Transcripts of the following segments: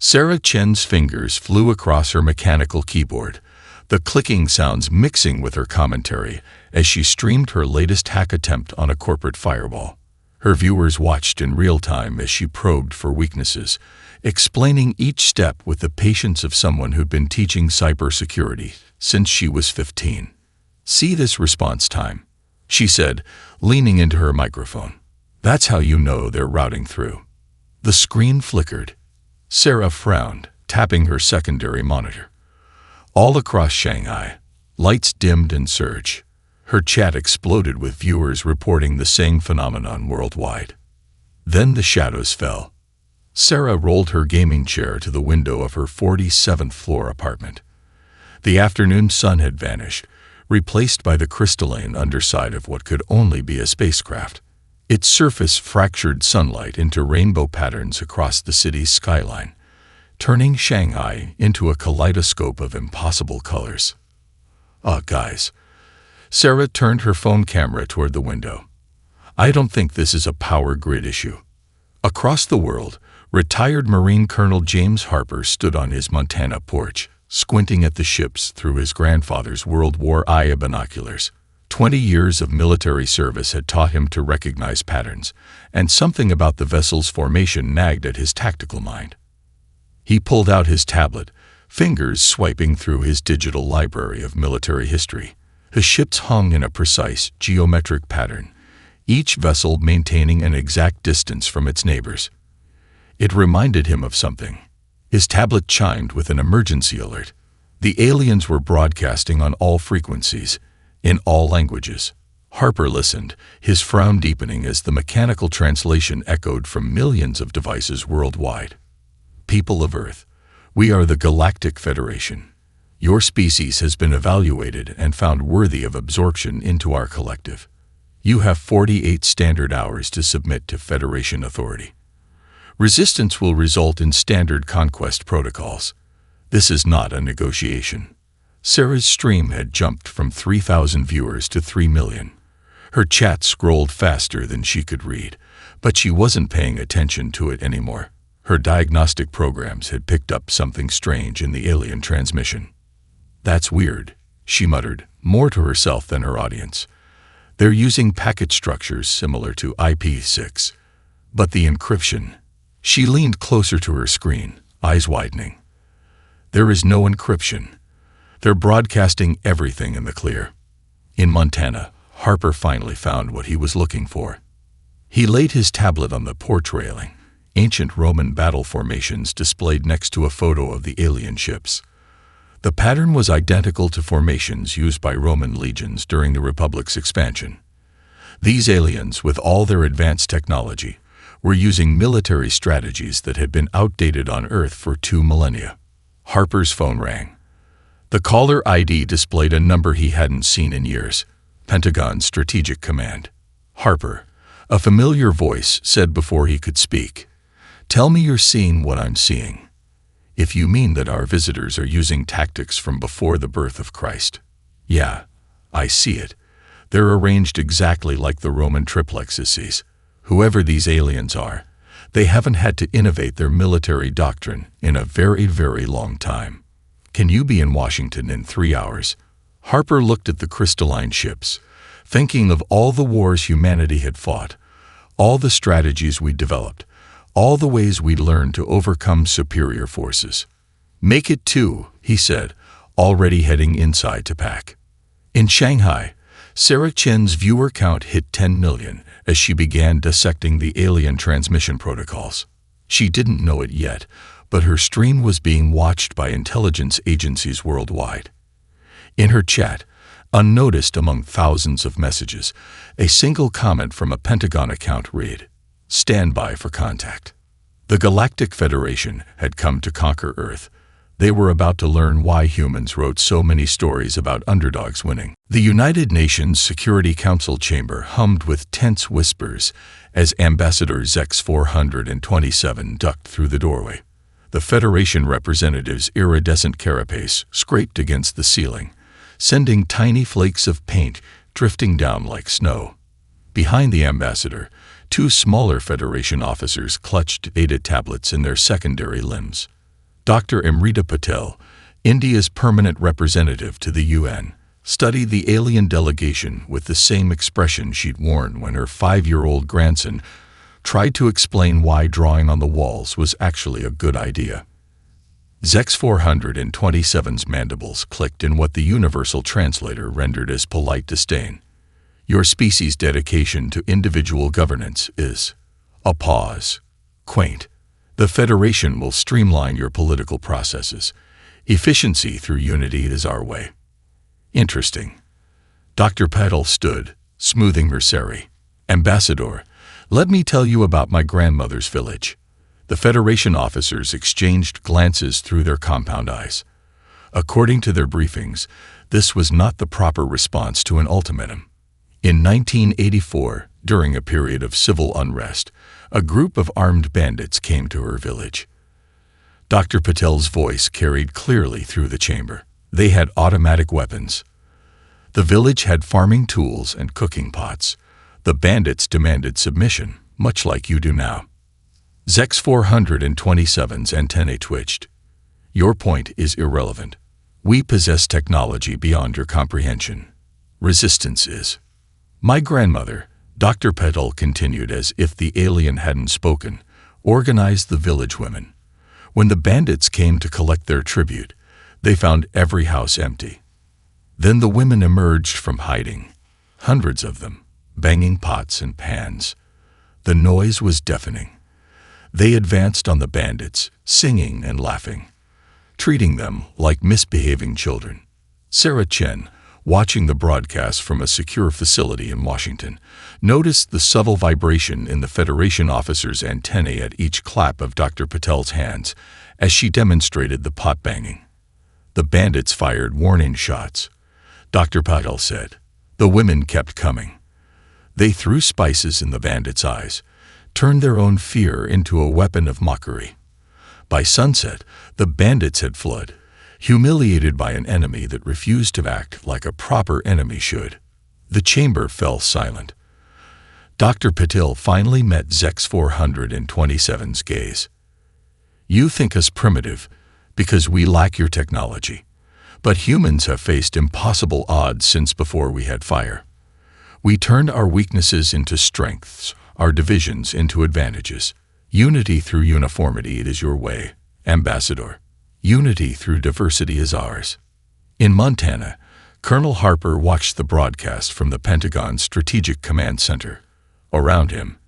Sarah Chen's fingers flew across her mechanical keyboard, the clicking sounds mixing with her commentary as she streamed her latest hack attempt on a corporate firewall. Her viewers watched in real time as she probed for weaknesses, explaining each step with the patience of someone who'd been teaching cybersecurity since she was 15. "See this response time," she said, leaning into her microphone. "That's how you know they're routing through." The screen flickered. Sarah frowned, tapping her secondary monitor. All across Shanghai, lights dimmed and surged. Her chat exploded with viewers reporting the same phenomenon worldwide. Then the shadows fell. Sarah rolled her gaming chair to the window of her 47th floor apartment. The afternoon sun had vanished, replaced by the crystalline underside of what could only be a spacecraft. Its surface fractured sunlight into rainbow patterns across the city's skyline, turning Shanghai into a kaleidoscope of impossible colors. Guys. Sarah turned her phone camera toward the window. "I don't think this is a power grid issue." Across the world, retired Marine Colonel James Harper stood on his Montana porch, squinting at the ships through his grandfather's World War I binoculars. 20 years of military service had taught him to recognize patterns, and something about the vessel's formation nagged at his tactical mind. He pulled out his tablet, fingers swiping through his digital library of military history. The ships hung in a precise, geometric pattern, each vessel maintaining an exact distance from its neighbors. It reminded him of something. His tablet chimed with an emergency alert. The aliens were broadcasting on all frequencies, in all languages. Harper listened, his frown deepening as the mechanical translation echoed from millions of devices worldwide. "People of Earth, we are the Galactic Federation. Your species has been evaluated and found worthy of absorption into our collective. You have 48 standard hours to submit to Federation authority. Resistance will result in standard conquest protocols. This is not a negotiation." Sarah's stream had jumped from 3,000 viewers to 3 million. Her chat scrolled faster than she could read, but she wasn't paying attention to it anymore. Her diagnostic programs had picked up something strange in the alien transmission. "That's weird," she muttered, more to herself than her audience. "They're using packet structures similar to IP6. But the encryption..." She leaned closer to her screen, eyes widening. "There is no encryption. They're broadcasting everything in the clear." In Montana, Harper finally found what he was looking for. He laid his tablet on the porch railing, ancient Roman battle formations displayed next to a photo of the alien ships. The pattern was identical to formations used by Roman legions during the Republic's expansion. These aliens, with all their advanced technology, were using military strategies that had been outdated on Earth for 2 millennia. Harper's phone rang. The caller ID displayed a number he hadn't seen in years, Pentagon's Strategic Command. "Harper," a familiar voice said before he could speak. "Tell me you're seeing what I'm seeing. If you mean that our visitors are using tactics from before the birth of Christ." "Yeah, I see it. They're arranged exactly like the Roman triplexes. Whoever these aliens are, they haven't had to innovate their military doctrine in a very, very long time. Can you be in Washington in 3 hours?" Harper looked at the crystalline ships, thinking of all the wars humanity had fought, all the strategies we'd developed, all the ways we'd learned to overcome superior forces. "Make it 2, he said, already heading inside to pack. In Shanghai, Sarah Chen's viewer count hit 10 million as she began dissecting the alien transmission protocols. She didn't know it yet, but her stream was being watched by intelligence agencies worldwide. In her chat, unnoticed among thousands of messages, a single comment from a Pentagon account read, "Stand by for contact." The Galactic Federation had come to conquer Earth. They were about to learn why humans wrote so many stories about underdogs winning. The United Nations Security Council chamber hummed with tense whispers as Ambassador Zex-427 ducked through the doorway. The Federation representative's iridescent carapace scraped against the ceiling, sending tiny flakes of paint drifting down like snow. Behind the ambassador, 2 smaller Federation officers clutched data tablets in their secondary limbs. Dr. Amrita Patel, India's permanent representative to the UN, studied the alien delegation with the same expression she'd worn when her 5-year-old grandson tried to explain why drawing on the walls was actually a good idea. Zex 427's mandibles clicked in what the universal translator rendered as polite disdain. Your species' dedication to individual governance is a pause. Quaint. The Federation will streamline your political processes. Efficiency through unity is our way. Interesting. Dr. Patel stood, smoothing her sari. Ambassador, let me tell you about my grandmother's village. The Federation officers exchanged glances through their compound eyes. According to their briefings, this was not the proper response to an ultimatum. In 1984, during a period of civil unrest, a group of armed bandits came to her village. Dr. Patel's voice carried clearly through the chamber. They had automatic weapons. The village had farming tools and cooking pots. The bandits demanded submission, much like you do now. Zex 427's antennae twitched. Your point is irrelevant. We possess technology beyond your comprehension. Resistance is. My grandmother, Dr. Patel continued as if the alien hadn't spoken, organized the village women. When the bandits came to collect their tribute, they found every house empty. Then the women emerged from hiding, hundreds of them, banging pots and pans. The noise was deafening. They advanced on the bandits, singing and laughing, treating them like misbehaving children. Sarah Chen, watching the broadcast from a secure facility in Washington, noticed the subtle vibration in the Federation officer's antennae at each clap of Dr. Patel's hands as she demonstrated the pot banging. The bandits fired warning shots. Dr. Patel said. The women kept coming. They threw spices in the bandits' eyes, turned their own fear into a weapon of mockery. By sunset, the bandits had fled, humiliated by an enemy that refused to act like a proper enemy should. The chamber fell silent. Dr. Patel finally met Zex 427's gaze. You think us primitive because we lack your technology, but humans have faced impossible odds since before we had fire. We turned our weaknesses into strengths, our divisions into advantages. Unity through uniformity, it is your way, Ambassador. Unity through diversity is ours. In Montana, Colonel Harper watched the broadcast from the Pentagon's Strategic Command Center. Around him,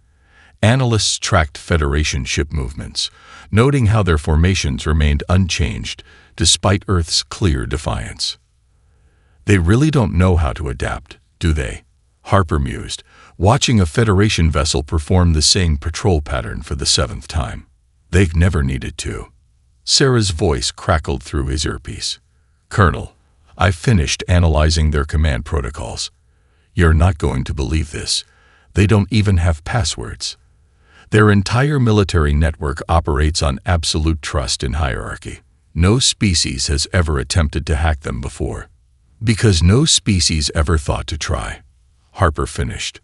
analysts tracked Federation ship movements, noting how their formations remained unchanged despite Earth's clear defiance. They really don't know how to adapt, do they? Harper mused, watching a Federation vessel perform the same patrol pattern for the 7th time. They've never needed to. Sarah's voice crackled through his earpiece. Colonel, I've finished analyzing their command protocols. You're not going to believe this. They don't even have passwords. Their entire military network operates on absolute trust and hierarchy. No species has ever attempted to hack them before. Because no species ever thought to try. Harper finished.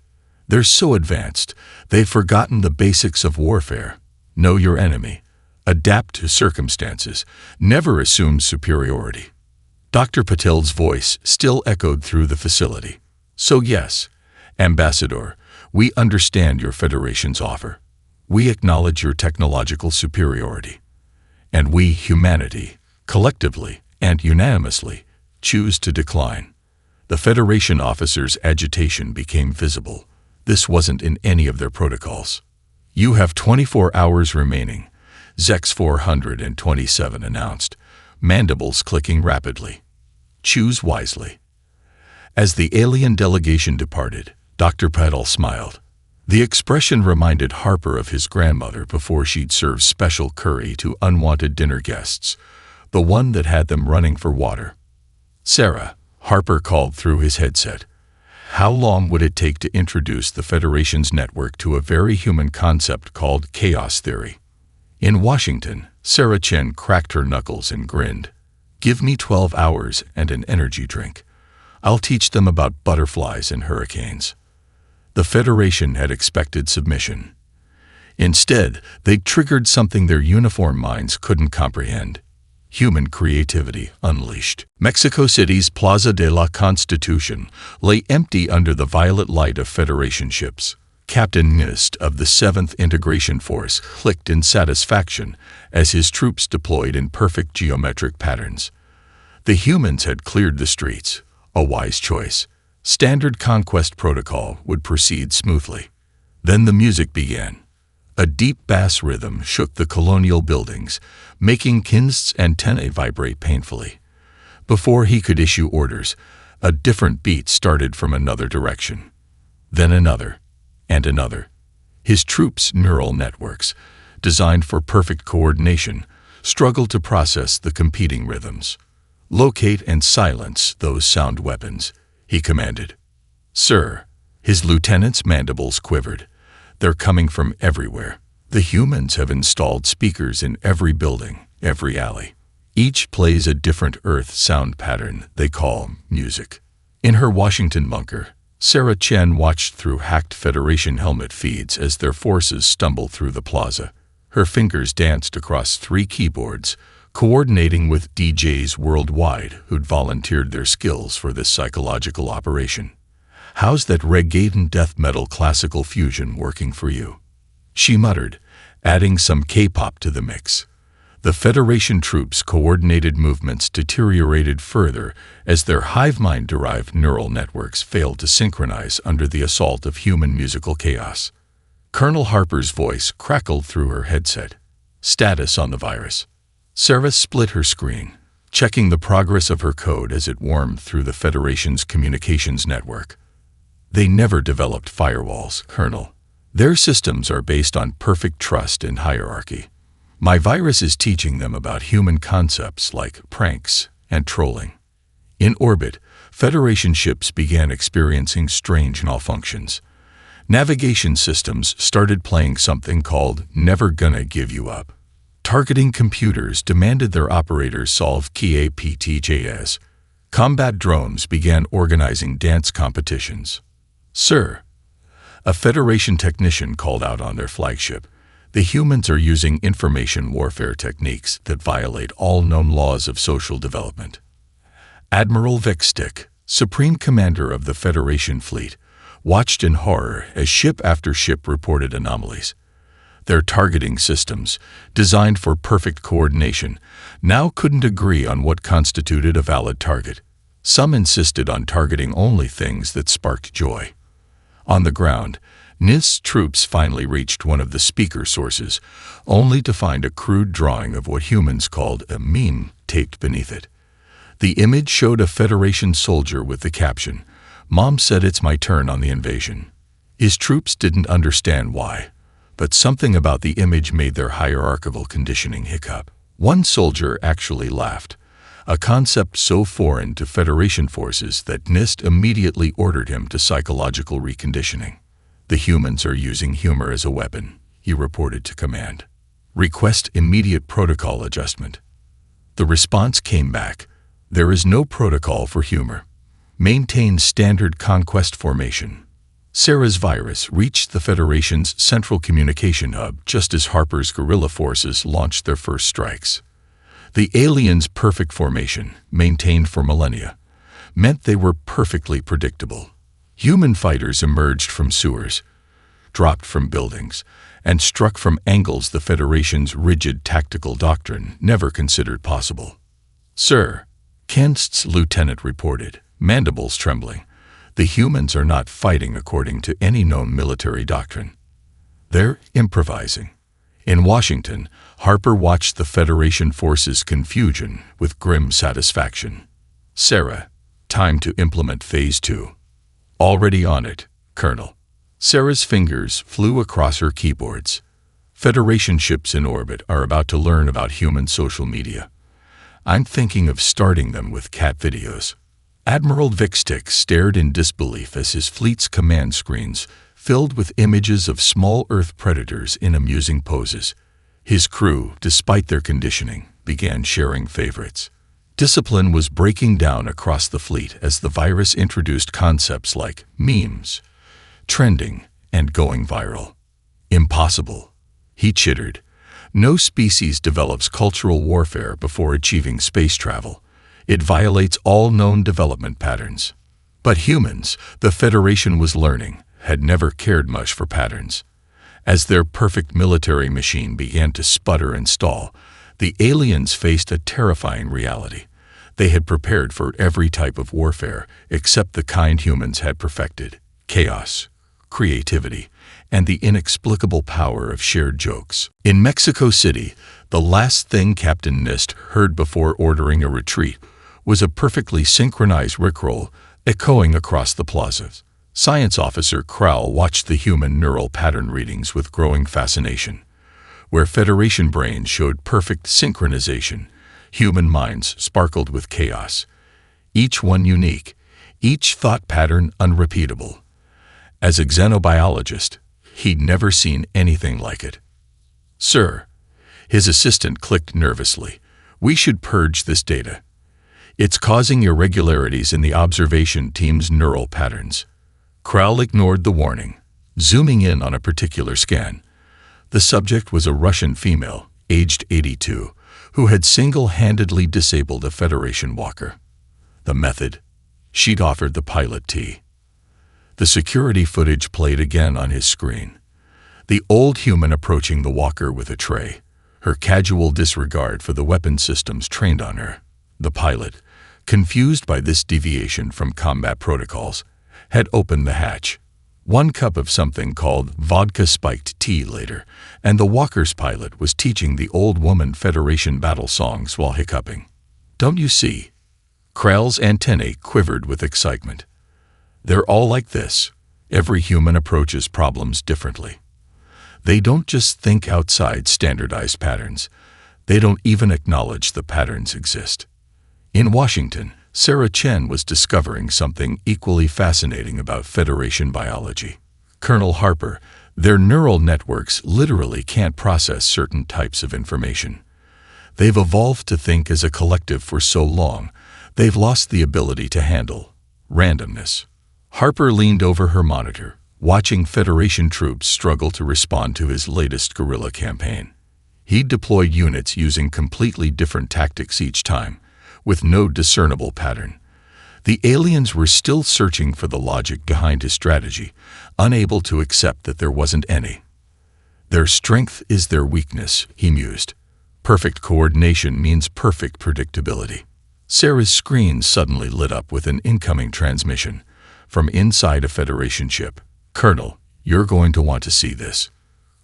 They're so advanced, they've forgotten the basics of warfare. Know your enemy. Adapt to circumstances. Never assume superiority. Dr. Patel's voice still echoed through the facility. So yes, Ambassador, we understand your Federation's offer. We acknowledge your technological superiority. And we, humanity, collectively and unanimously, choose to decline. The Federation officers' agitation became visible. This wasn't in any of their protocols. You have 24 hours remaining, Zex 427 announced, mandibles clicking rapidly. Choose wisely. As the alien delegation departed, Dr. Patel smiled. The expression reminded Harper of his grandmother before she'd served special curry to unwanted dinner guests, the one that had them running for water. Sarah, Harper called through his headset. How long would it take to introduce the Federation's network to a very human concept called chaos theory? In Washington, Sarah Chen cracked her knuckles and grinned. Give me 12 hours and an energy drink. I'll teach them about butterflies and hurricanes. The Federation had expected submission. Instead, they triggered something their uniform minds couldn't comprehend. Human creativity unleashed. Mexico City's Plaza de la Constitution lay empty under the violet light of Federation ships. Captain Nist of the 7th Integration Force clicked in satisfaction as his troops deployed in perfect geometric patterns. The humans had cleared the streets, a wise choice. Standard Conquest protocol would proceed smoothly. Then the music began. A deep bass rhythm shook the colonial buildings, making Kinst's antennae vibrate painfully. Before he could issue orders, a different beat started from another direction. Then another, and another. His troops' neural networks, designed for perfect coordination, struggled to process the competing rhythms. "Locate and silence those sound weapons," he commanded. "Sir." His lieutenant's mandibles quivered. "They're coming from everywhere. The humans have installed speakers in every building, every alley. Each plays a different Earth sound pattern they call music." In her Washington bunker, Sarah Chen watched through hacked Federation helmet feeds as their forces stumbled through the plaza. Her fingers danced across 3 keyboards, coordinating with DJs worldwide who'd volunteered their skills for this psychological operation. "How's that reggaeton death metal classical fusion working for you?" she muttered, adding some K-pop to the mix. The Federation troops' coordinated movements deteriorated further as their hive mind-derived neural networks failed to synchronize under the assault of human musical chaos. Colonel Harper's voice crackled through her headset. "Status on the virus." Sarah split her screen, checking the progress of her code as it warmed through the Federation's communications network. "They never developed firewalls, Colonel. Their systems are based on perfect trust and hierarchy. My virus is teaching them about human concepts like pranks and trolling." In orbit, Federation ships began experiencing strange malfunctions. Navigation systems started playing something called "Never Gonna Give You Up." Targeting computers demanded their operators solve KAPTJS. Combat drones began organizing dance competitions. "Sir," a Federation technician called out on their flagship, "the humans are using information warfare techniques that violate all known laws of social development." Admiral Vexstick, Supreme Commander of the Federation fleet, watched in horror as ship after ship reported anomalies. Their targeting systems, designed for perfect coordination, now couldn't agree on what constituted a valid target. Some insisted on targeting only things that sparked joy. On the ground, NIST's troops finally reached one of the speaker sources, only to find a crude drawing of what humans called a meme taped beneath it. The image showed a Federation soldier with the caption, "Mom said it's my turn on the invasion." His troops didn't understand why, but something about the image made their hierarchical conditioning hiccup. One soldier actually laughed, a concept so foreign to Federation forces that NIST immediately ordered him to psychological reconditioning. "The humans are using humor as a weapon," he reported to command. "Request immediate protocol adjustment." The response came back, "There is no protocol for humor. Maintain standard Conquest formation." Sarah's virus reached the Federation's central communication hub just as Harper's guerrilla forces launched their first strikes. The aliens' perfect formation, maintained for millennia, meant they were perfectly predictable. Human fighters emerged from sewers, dropped from buildings, and struck from angles the Federation's rigid tactical doctrine never considered possible. "Sir," Kinst's lieutenant reported, mandibles trembling, "the humans are not fighting according to any known military doctrine. They're improvising." In Washington, Harper watched the Federation forces' confusion with grim satisfaction. "Sarah, time to implement Phase 2. "Already on it, Colonel." Sarah's fingers flew across her keyboards. Federation ships in orbit are about to learn about human social media. I'm thinking of starting them with cat videos. Admiral Vixstick stared in disbelief as his fleet's command screens filled with images of small Earth predators in amusing poses. His crew, despite their conditioning, began sharing favorites. Discipline was breaking down across the fleet as the virus introduced concepts like memes, trending, and going viral. "Impossible," he chittered. No species develops cultural warfare before achieving space travel. It violates all known development patterns. But humans, the Federation was learning, had never cared much for patterns. As their perfect military machine began to sputter and stall, the aliens faced a terrifying reality. They had prepared for every type of warfare except the kind humans had perfected: chaos, creativity, and the inexplicable power of shared jokes. In Mexico City, the last thing Captain Nist heard before ordering a retreat was a perfectly synchronized rickroll echoing across the plazas. Science Officer Crowell watched the human neural pattern readings with growing fascination. Where Federation brains showed perfect synchronization, human minds sparkled with chaos. Each one unique, each thought pattern unrepeatable. As a xenobiologist, he'd never seen anything like it. "Sir," his assistant clicked nervously, "we should purge this data. It's causing irregularities in the observation team's neural patterns." Crowell ignored the warning, zooming in on a particular scan. The subject was a Russian female, aged 82, who had single-handedly disabled a Federation walker. The method? She'd offered the pilot tea. The security footage played again on his screen. The old human approaching the walker with a tray, her casual disregard for the weapon systems trained on her. The pilot, confused by this deviation from combat protocols, had opened the hatch. One cup of something called vodka-spiked tea later, and the walker's pilot was teaching the old woman Federation battle songs while hiccuping. "Don't you see?" Krell's antennae quivered with excitement. "They're all like this. Every human approaches problems differently. They don't just think outside standardized patterns. They don't even acknowledge the patterns exist." In Washington, Sarah Chen was discovering something equally fascinating about Federation biology. Colonel Harper, their neural networks literally can't process certain types of information. They've evolved to think as a collective for so long, they've lost the ability to handle randomness. Harper leaned over her monitor, watching Federation troops struggle to respond to his latest guerrilla campaign. He deployed units using completely different tactics each time, with no discernible pattern. The aliens were still searching for the logic behind his strategy, unable to accept that there wasn't any. "Their strength is their weakness," he mused. "Perfect coordination means perfect predictability." Sarah's screen suddenly lit up with an incoming transmission from inside a Federation ship. "Colonel, you're going to want to see this."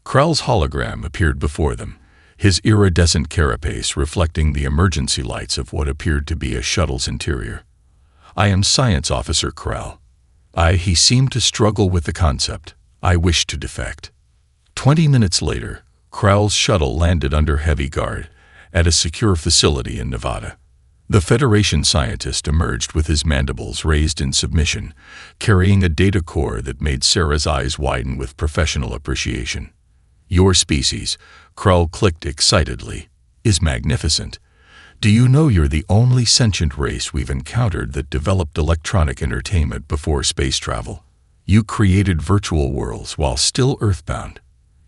Krell's hologram appeared before them, his iridescent carapace reflecting the emergency lights of what appeared to be a shuttle's interior. "I am Science Officer Krell." He seemed to struggle with the concept. "I wish to defect." 20 minutes later, Krell's shuttle landed under heavy guard at a secure facility in Nevada. The Federation scientist emerged with his mandibles raised in submission, carrying a data core that made Sarah's eyes widen with professional appreciation. "Your species," Krell clicked excitedly, "is magnificent. Do you know you're the only sentient race we've encountered that developed electronic entertainment before space travel? You created virtual worlds while still earthbound.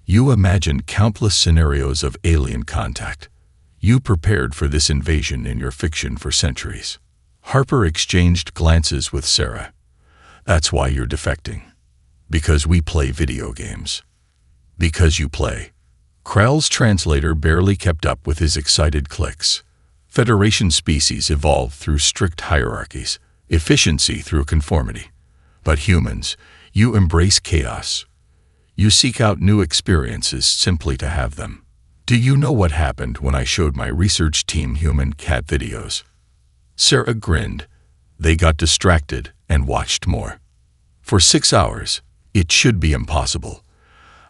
You imagined countless scenarios of alien contact. You prepared for this invasion in your fiction for centuries." Harper exchanged glances with Sarah. "That's why you're defecting. Because we play video games." "Because you play." Krell's translator barely kept up with his excited clicks. Federation species evolved through strict hierarchies, efficiency through conformity. But humans, you embrace chaos. You seek out new experiences simply to have them. Do you know what happened when I showed my research team human cat videos? Sarah grinned. They got distracted and watched more. For 6 hours, it should be impossible.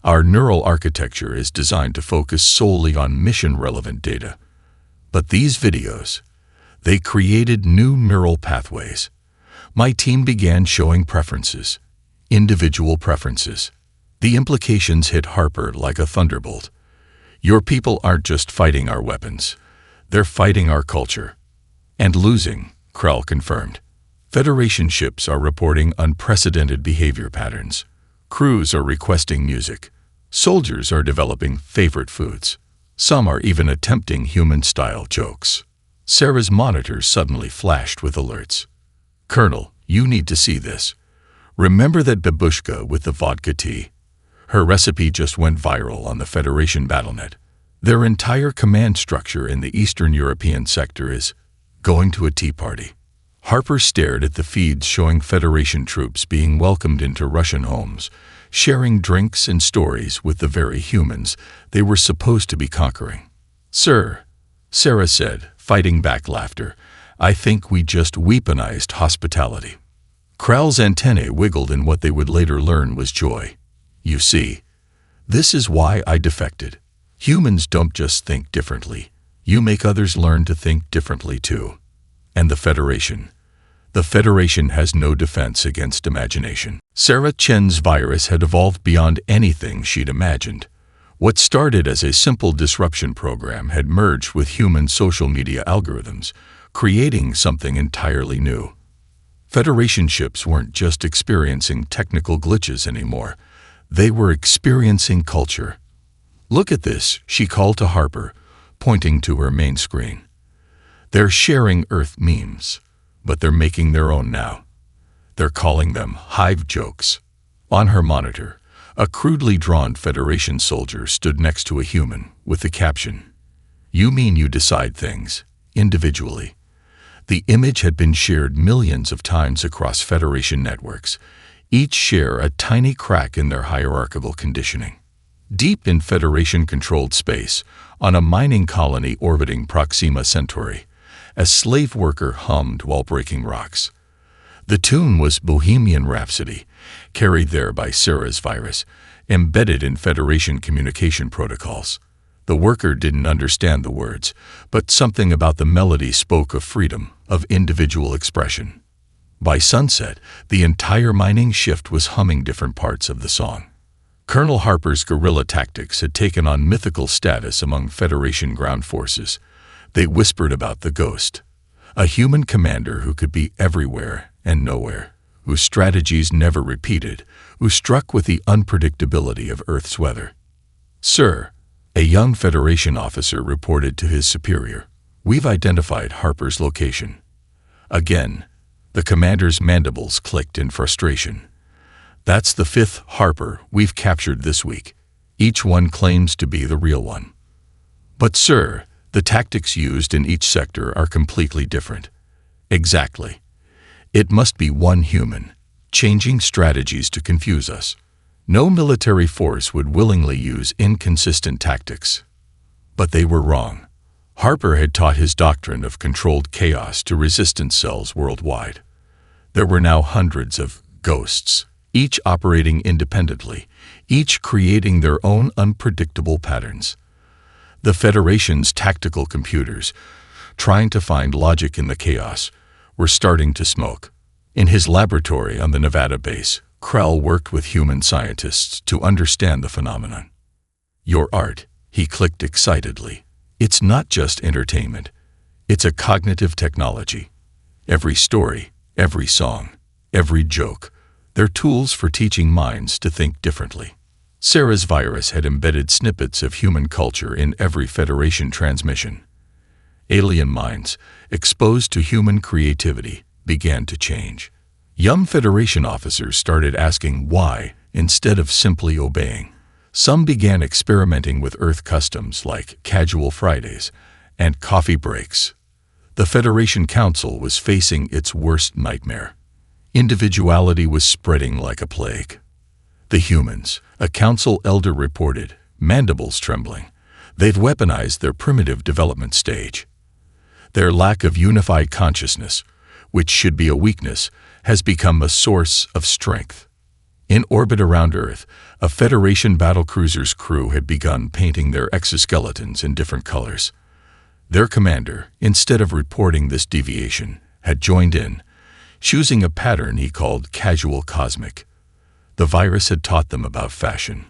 Our neural architecture is designed to focus solely on mission-relevant data. But these videos, they created new neural pathways. My team began showing preferences, individual preferences. The implications hit Harper like a thunderbolt. Your people aren't just fighting our weapons, they're fighting our culture. And losing, Krell confirmed. Federation ships are reporting unprecedented behavior patterns. Crews are requesting music. Soldiers are developing favorite foods. Some are even attempting human-style jokes. Sarah's monitor suddenly flashed with alerts. "Colonel, you need to see this. Remember that babushka with the vodka tea? Her recipe just went viral on the Federation BattleNet. Their entire command structure in the Eastern European sector is going to a tea party." Harper stared at the feeds showing Federation troops being welcomed into Russian homes, sharing drinks and stories with the very humans they were supposed to be conquering. "Sir," Sarah said, fighting back laughter, "I think we just weaponized hospitality." Krell's antennae wiggled in what they would later learn was joy. "You see, this is why I defected. Humans don't just think differently. You make others learn to think differently too. And the Federation. The Federation has no defense against imagination." Sarah Chen's virus had evolved beyond anything she'd imagined. What started as a simple disruption program had merged with human social media algorithms, creating something entirely new. Federation ships weren't just experiencing technical glitches anymore. They were experiencing culture. "Look at this," she called to Harper, pointing to her main screen. "They're sharing Earth memes, but they're making their own now. They're calling them hive jokes." On her monitor, a crudely drawn Federation soldier stood next to a human with the caption, "You mean you decide things, individually." The image had been shared millions of times across Federation networks, each share a tiny crack in their hierarchical conditioning. Deep in Federation-controlled space, on a mining colony orbiting Proxima Centauri, a slave worker hummed while breaking rocks. The tune was Bohemian Rhapsody, carried there by Sarah's virus, embedded in Federation communication protocols. The worker didn't understand the words, but something about the melody spoke of freedom, of individual expression. By sunset, the entire mining shift was humming different parts of the song. Colonel Harper's guerrilla tactics had taken on mythical status among Federation ground forces. They whispered about the Ghost, a human commander who could be everywhere and nowhere, whose strategies never repeated, who struck with the unpredictability of Earth's weather. "Sir," a young Federation officer reported to his superior, "we've identified Harper's location." Again, the commander's mandibles clicked in frustration. "That's the 5th Harper we've captured this week. Each one claims to be the real one." "But sir, the tactics used in each sector are completely different." "Exactly. It must be one human, changing strategies to confuse us. No military force would willingly use inconsistent tactics." But they were wrong. Harper had taught his doctrine of controlled chaos to resistance cells worldwide. There were now hundreds of ghosts, each operating independently, each creating their own unpredictable patterns. The Federation's tactical computers, trying to find logic in the chaos, were starting to smoke. In his laboratory on the Nevada base, Krell worked with human scientists to understand the phenomenon. "Your art," he clicked excitedly. "It's not just entertainment. It's a cognitive technology. Every story, every song, every joke, they're tools for teaching minds to think differently." Sarah's virus had embedded snippets of human culture in every Federation transmission. Alien minds, exposed to human creativity, began to change. Young Federation officers started asking why instead of simply obeying. Some began experimenting with Earth customs like casual Fridays and coffee breaks. The Federation Council was facing its worst nightmare. Individuality was spreading like a plague. "The humans," a council elder reported, mandibles trembling, "they've weaponized their primitive development stage. Their lack of unified consciousness, which should be a weakness, has become a source of strength." In orbit around Earth, a Federation battlecruiser's crew had begun painting their exoskeletons in different colors. Their commander, instead of reporting this deviation, had joined in, choosing a pattern he called casual cosmic. The virus had taught them about fashion.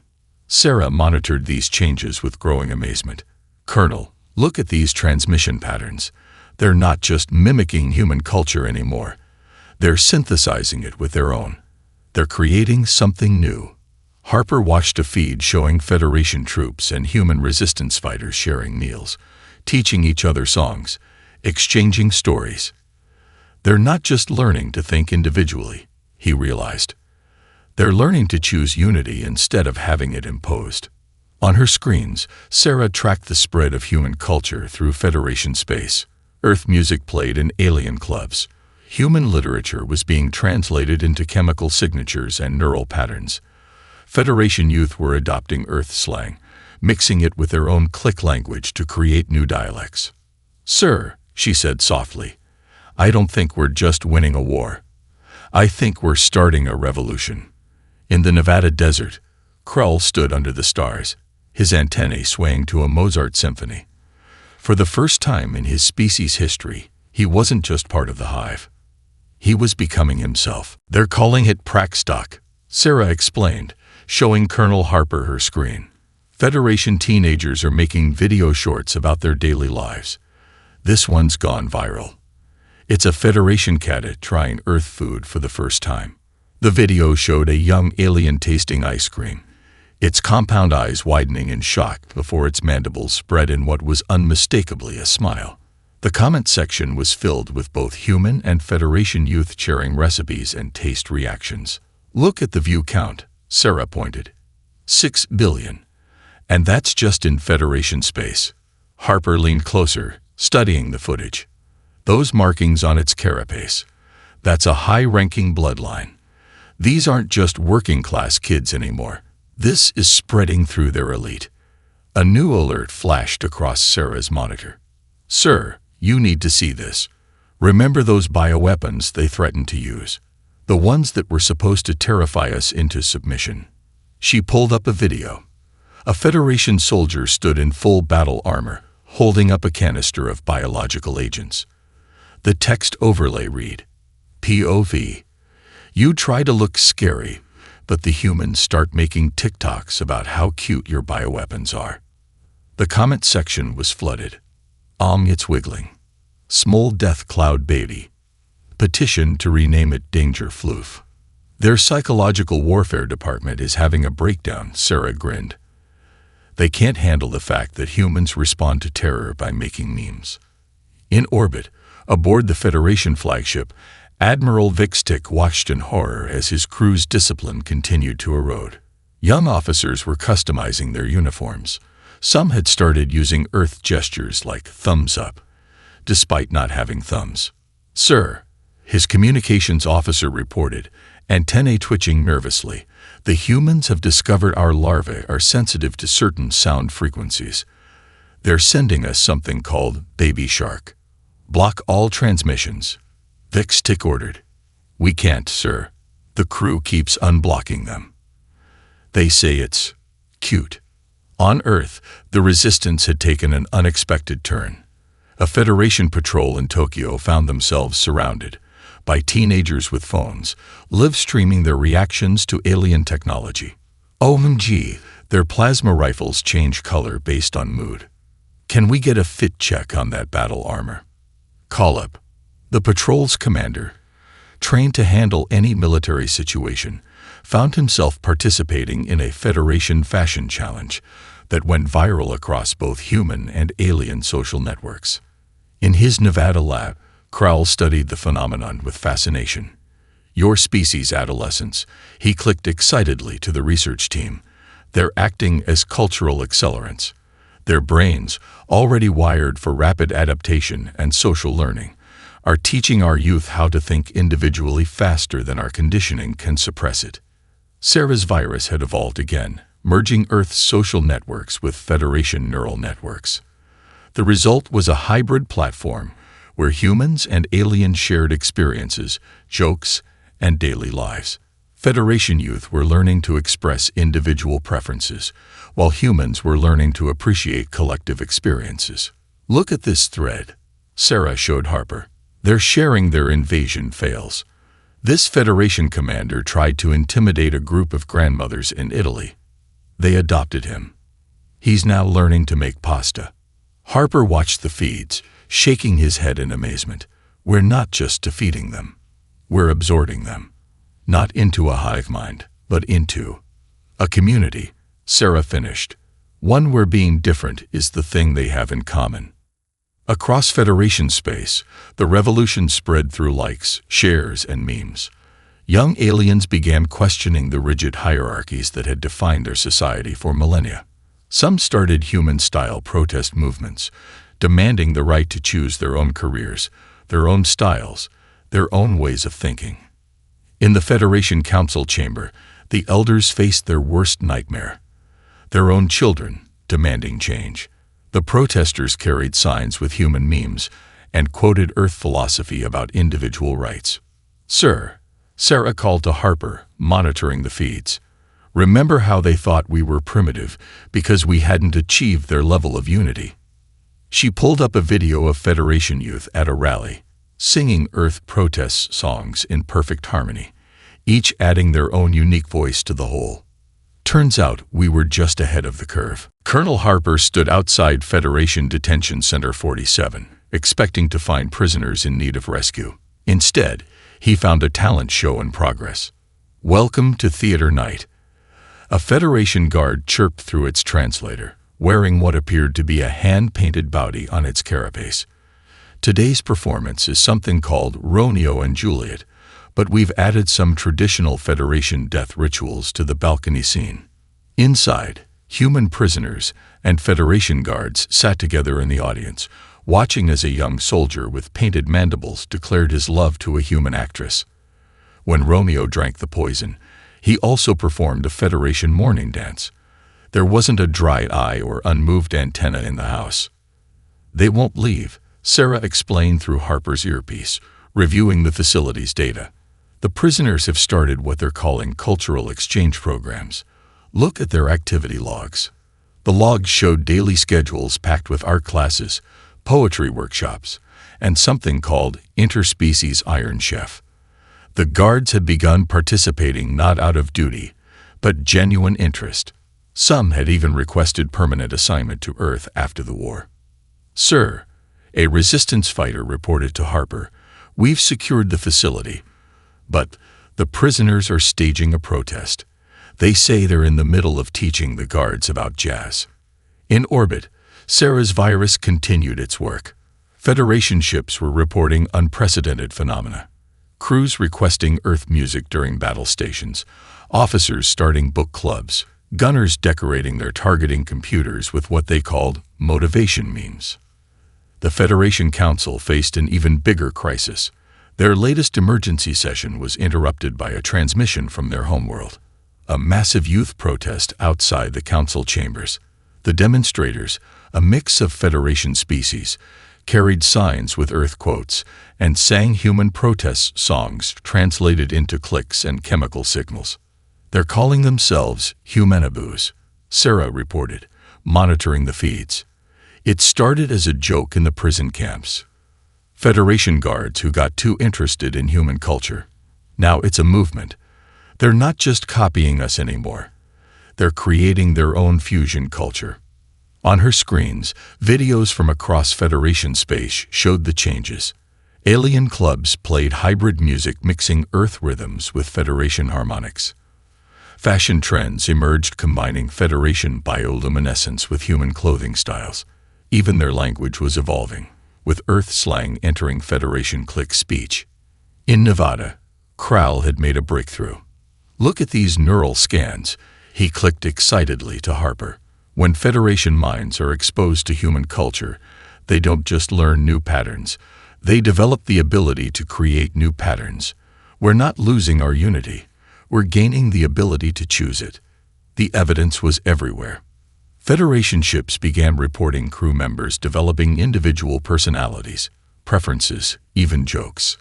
Sarah monitored these changes with growing amazement. "Colonel, look at these transmission patterns. They're not just mimicking human culture anymore. They're synthesizing it with their own. They're creating something new." Harper watched a feed showing Federation troops and human resistance fighters sharing meals, teaching each other songs, exchanging stories. They're not just learning to think individually, he realized. They're learning to choose unity instead of having it imposed. On her screens, Sarah tracked the spread of human culture through Federation space. Earth music played in alien clubs. Human literature was being translated into chemical signatures and neural patterns. Federation youth were adopting Earth slang, mixing it with their own click language to create new dialects. "Sir," she said softly, "I don't think we're just winning a war. I think we're starting a revolution." In the Nevada desert, Krull stood under the stars, his antennae swaying to a Mozart symphony. For the first time in his species' history, he wasn't just part of the hive. He was becoming himself. "They're calling it Praxstock," Sarah explained, showing Colonel Harper her screen. "Federation teenagers are making video shorts about their daily lives. This one's gone viral. It's a Federation cadet trying Earth food for the first time." The video showed a young alien tasting ice cream, its compound eyes widening in shock before its mandibles spread in what was unmistakably a smile. The comment section was filled with both human and Federation youth sharing recipes and taste reactions. "Look at the view count," Sarah pointed. 6 billion. And that's just in Federation space. Harper leaned closer, studying the footage. "Those markings on its carapace. That's a high-ranking bloodline. These aren't just working-class kids anymore. This is spreading through their elite." A new alert flashed across Sarah's monitor. "Sir, you need to see this. Remember those bioweapons they threatened to use? The ones that were supposed to terrify us into submission." She pulled up a video. A Federation soldier stood in full battle armor, holding up a canister of biological agents. The text overlay read, "POV. You try to look scary, but the humans start making TikToks about how cute your bioweapons are." The comment section was flooded. It's wiggling. Small death cloud baby. Petition to rename it Danger Floof. Their psychological warfare department is having a breakdown, Sarah grinned. They can't handle the fact that humans respond to terror by making memes. In orbit, aboard the Federation flagship, Admiral Vixtick watched in horror as his crew's discipline continued to erode. Young officers were customizing their uniforms. Some had started using Earth gestures like thumbs up, despite not having thumbs. "Sir," his communications officer reported, antennae twitching nervously, "the humans have discovered our larvae are sensitive to certain sound frequencies. They're sending us something called Baby Shark. Block all transmissions." Vixtick ordered. "We can't, sir. The crew keeps unblocking them. They say it's cute." On Earth, the resistance had taken an unexpected turn. A Federation patrol in Tokyo found themselves surrounded by teenagers with phones, live-streaming their reactions to alien technology. OMG, their plasma rifles change color based on mood. "Can we get a fit check on that battle armor?" "Call up." The patrol's commander, trained to handle any military situation, found himself participating in a Federation fashion challenge that went viral across both human and alien social networks. In his Nevada lab, Krull studied the phenomenon with fascination. "Your species' adolescents," he clicked excitedly to the research team. "They're acting as cultural accelerants. Their brains, already wired for rapid adaptation and social learning, are teaching our youth how to think individually faster than our conditioning can suppress it." Sarah's virus had evolved again, merging Earth's social networks with Federation neural networks. The result was a hybrid platform where humans and aliens shared experiences, jokes, and daily lives. Federation youth were learning to express individual preferences, while humans were learning to appreciate collective experiences. "Look at this thread," Sarah showed Harper. "They're sharing their invasion fails. This Federation commander tried to intimidate a group of grandmothers in Italy. They adopted him. He's now learning to make pasta." Harper watched the feeds, shaking his head in amazement. "We're not just defeating them. We're absorbing them. Not into a hive mind, but into A community, Sarah finished. One where being different is the thing they have in common. Across Federation space, the revolution spread through likes, shares, and memes. Young aliens began questioning the rigid hierarchies that had defined their society for millennia. Some started human-style protest movements, demanding the right to choose their own careers, their own styles, their own ways of thinking. In the Federation Council chamber, the elders faced their worst nightmare: their own children demanding change. The protesters carried signs with human memes and quoted Earth philosophy about individual rights. "Sir," Sarah called to Harper, monitoring the feeds. "Remember how they thought we were primitive because we hadn't achieved their level of unity?" She pulled up a video of Federation youth at a rally, singing Earth protest songs in perfect harmony, each adding their own unique voice to the whole. Turns out we were just ahead of the curve. Colonel Harper stood outside Federation Detention Center 47, expecting to find prisoners in need of rescue. Instead, he found a talent show in progress. "Welcome to Theater Night." A Federation guard chirped through its translator, wearing what appeared to be a hand-painted bounty on its carapace. "Today's performance is something called Romeo and Juliet, but we've added some traditional Federation death rituals to the balcony scene." Inside, human prisoners and Federation guards sat together in the audience, watching as a young soldier with painted mandibles declared his love to a human actress. When Romeo drank the poison, he also performed a Federation morning dance. There wasn't a dry eye or unmoved antenna in the house. "They won't leave," Sarah explained through Harper's earpiece, reviewing the facility's data. "The prisoners have started what they're calling cultural exchange programs. Look at their activity logs." The logs showed daily schedules packed with art classes, poetry workshops, and something called Interspecies Iron Chef. The guards had begun participating not out of duty, but genuine interest. Some had even requested permanent assignment to Earth after the war. "Sir," a resistance fighter reported to Harper, "we've secured the facility, but the prisoners are staging a protest. They say they're in the middle of teaching the guards about jazz." In orbit, Sarah's virus continued its work. Federation ships were reporting unprecedented phenomena. Crews requesting Earth music during battle stations, officers starting book clubs, gunners decorating their targeting computers with what they called motivation memes. The Federation Council faced an even bigger crisis. Their latest emergency session was interrupted by a transmission from their homeworld. A massive youth protest outside the council chambers. The demonstrators, a mix of Federation species, carried signs with Earth quotes and sang human protest songs translated into clicks and chemical signals. "They're calling themselves Humanabus," Sarah reported, monitoring the feeds. "It started as a joke in the prison camps. Federation guards who got too interested in human culture. Now it's a movement. They're not just copying us anymore. They're creating their own fusion culture." On her screens, videos from across Federation space showed the changes. Alien clubs played hybrid music mixing Earth rhythms with Federation harmonics. Fashion trends emerged combining Federation bioluminescence with human clothing styles. Even their language was evolving, with Earth slang entering Federation click speech. In Nevada, Kral had made a breakthrough. "Look at these neural scans," he clicked excitedly to Harper. "When Federation minds are exposed to human culture, they don't just learn new patterns, they develop the ability to create new patterns. We're not losing our unity, we're gaining the ability to choose it." The evidence was everywhere. Federation ships began reporting crew members developing individual personalities, preferences, even jokes.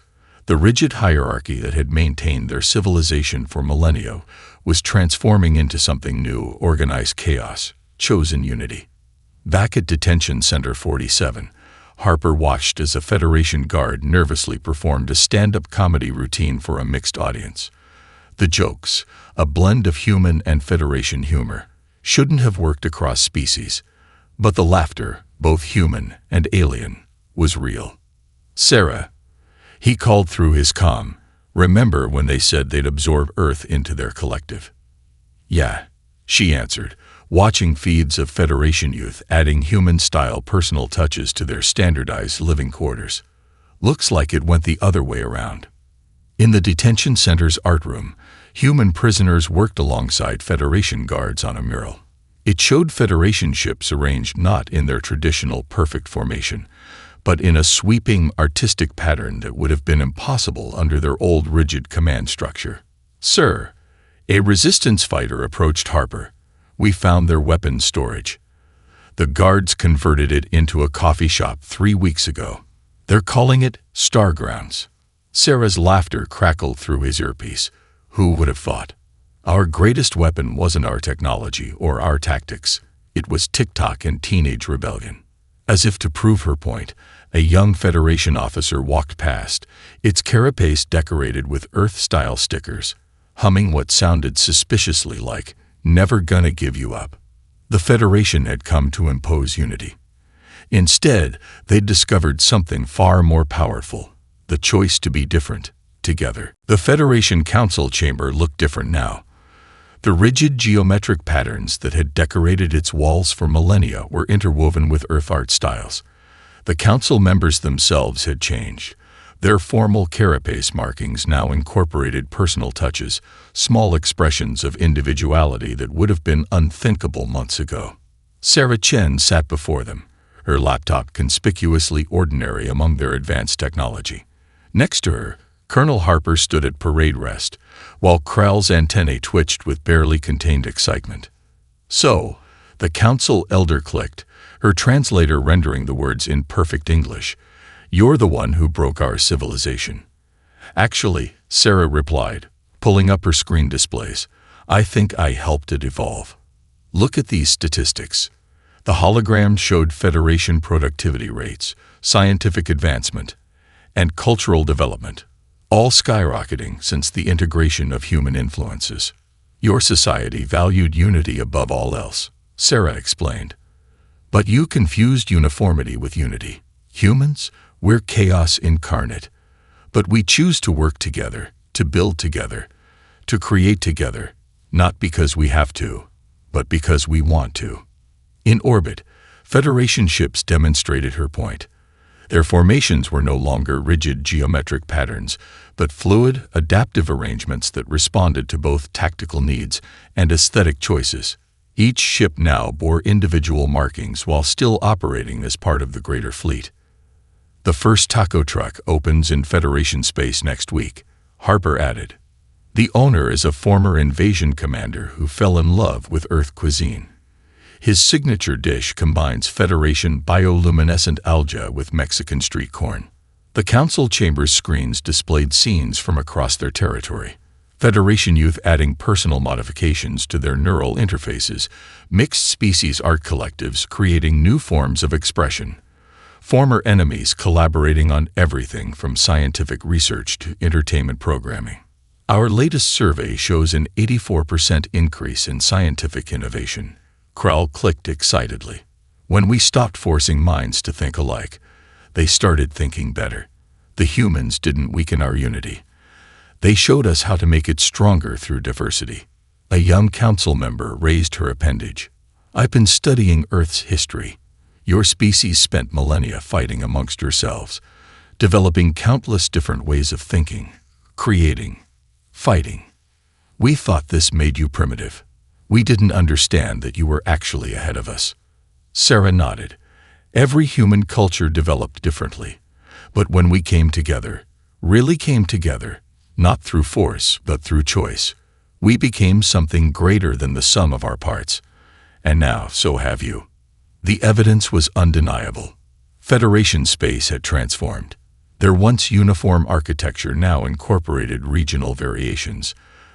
The rigid hierarchy that had maintained their civilization for millennia was transforming into something new: organized chaos, chosen unity. Back at Detention Center 47, Harper watched as a Federation guard nervously performed a stand-up comedy routine for a mixed audience. The jokes, a blend of human and Federation humor, shouldn't have worked across species, but the laughter, both human and alien, was real. "Sarah," he called through his comm, "remember when they said they'd absorb Earth into their collective?" "Yeah," she answered, watching feeds of Federation youth adding human-style personal touches to their standardized living quarters. Looks like it went the other way around. In the detention center's art room, human prisoners worked alongside Federation guards on a mural. It showed Federation ships arranged not in their traditional perfect formation, but in a sweeping, artistic pattern that would have been impossible under their old rigid command structure. "Sir," a resistance fighter approached Harper. "We found their weapons storage. The guards converted it into a coffee shop 3 weeks ago. They're calling it Stargrounds." Sarah's laughter crackled through his earpiece. Who would have thought? Our greatest weapon wasn't our technology or our tactics. It was TikTok and teenage rebellion. As if to prove her point, a young Federation officer walked past, its carapace decorated with Earth-style stickers, humming what sounded suspiciously like, "Never gonna give you up." The Federation had come to impose unity. Instead, they'd discovered something far more powerful, the choice to be different, together. The Federation Council chamber looked different now. The rigid geometric patterns that had decorated its walls for millennia were interwoven with Earth art styles. The council members themselves had changed. Their formal carapace markings now incorporated personal touches, small expressions of individuality that would have been unthinkable months ago. Sarah Chen sat before them, her laptop conspicuously ordinary among their advanced technology. Next to her, Colonel Harper stood at parade rest, while Krell's antennae twitched with barely contained excitement. "So," the council elder clicked, her translator rendering the words in perfect English, "you're the one who broke our civilization." "Actually," Sarah replied, pulling up her screen displays, "I think I helped it evolve. Look at these statistics." The hologram showed Federation productivity rates, scientific advancement, and cultural development, all skyrocketing since the integration of human influences. "Your society valued unity above all else," Sarah explained. "But you confused uniformity with unity. Humans, we're chaos incarnate. But we choose to work together, to build together, to create together, not because we have to, but because we want to." In orbit, Federation ships demonstrated her point. Their formations were no longer rigid geometric patterns, but fluid, adaptive arrangements that responded to both tactical needs and aesthetic choices. Each ship now bore individual markings while still operating as part of the greater fleet. "The first taco truck opens in Federation space next week," Harper added. "The owner is a former invasion commander who fell in love with Earth cuisine. His signature dish combines Federation bioluminescent algae with Mexican street corn." The council chamber's screens displayed scenes from across their territory. Federation youth adding personal modifications to their neural interfaces, mixed species art collectives creating new forms of expression, former enemies collaborating on everything from scientific research to entertainment programming. "Our latest survey shows an 84% increase in scientific innovation." Krell clicked excitedly. "When we stopped forcing minds to think alike, they started thinking better. The humans didn't weaken our unity. They showed us how to make it stronger through diversity." A young council member raised her appendage. "I've been studying Earth's history. Your species spent millennia fighting amongst yourselves, developing countless different ways of thinking, creating, fighting. We thought this made you primitive. We didn't understand that you were actually ahead of us." Sarah nodded. "Every human culture developed differently. But when we came together, really came together, not through force, but through choice, we became something greater than the sum of our parts. And now, so have you." The evidence was undeniable. Federation space had transformed. Their once uniform architecture now incorporated regional variations.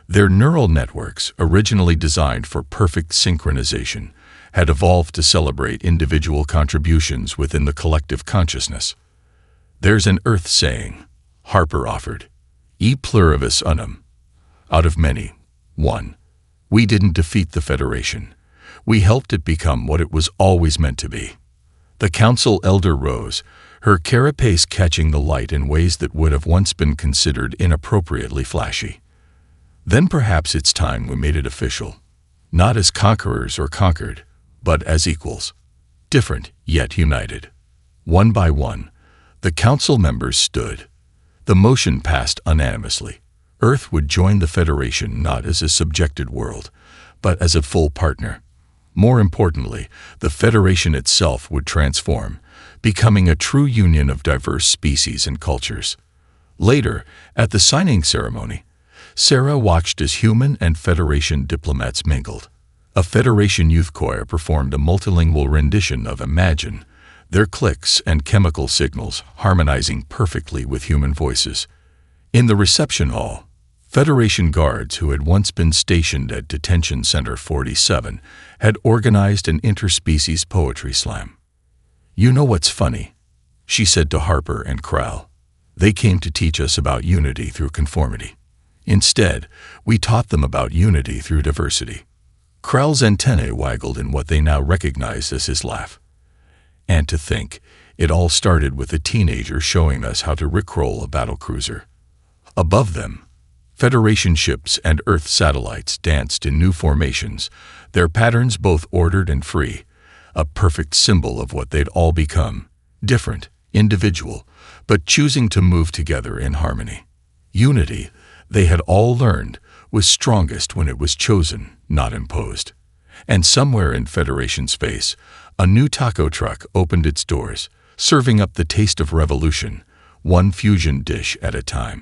Their neural networks, originally designed for perfect synchronization, had evolved to celebrate individual contributions within the collective consciousness. "There's an Earth saying," Harper offered, "E pluribus unum." Out of many, one. We didn't defeat the Federation. We helped it become what it was always meant to be. The council elder rose, her carapace catching the light in ways that would have once been considered inappropriately flashy. "Then perhaps it's time we made it official. not as conquerors or conquered, but as equals, different yet united. One by one, the council members stood. The motion passed unanimously. Earth would join the Federation not as a subjected world, but as a full partner. More importantly, the Federation itself would transform, becoming a true union of diverse species and cultures. Later, at the signing ceremony, Sarah watched as human and Federation diplomats mingled. A Federation youth choir performed a multilingual rendition of Imagine, their clicks and chemical signals harmonizing perfectly with human voices. In the reception hall, Federation guards who had once been stationed at Detention Center 47 had organized an interspecies poetry slam. "You know what's funny?" she said to Harper and Krall. "They came to teach us about unity through conformity. Instead, we taught them about unity through diversity." Krall's antennae waggled in what they now recognized as his laugh. And to think, it all started with a teenager showing us how to rickroll a battlecruiser. Above them, Federation ships and Earth satellites danced in new formations, their patterns both ordered and free, a perfect symbol of what they'd all become, different, individual, but choosing to move together in harmony. Unity, they had all learned, was strongest when it was chosen, not imposed. And somewhere in Federation space, a new taco truck opened its doors, serving up the taste of revolution, one fusion dish at a time.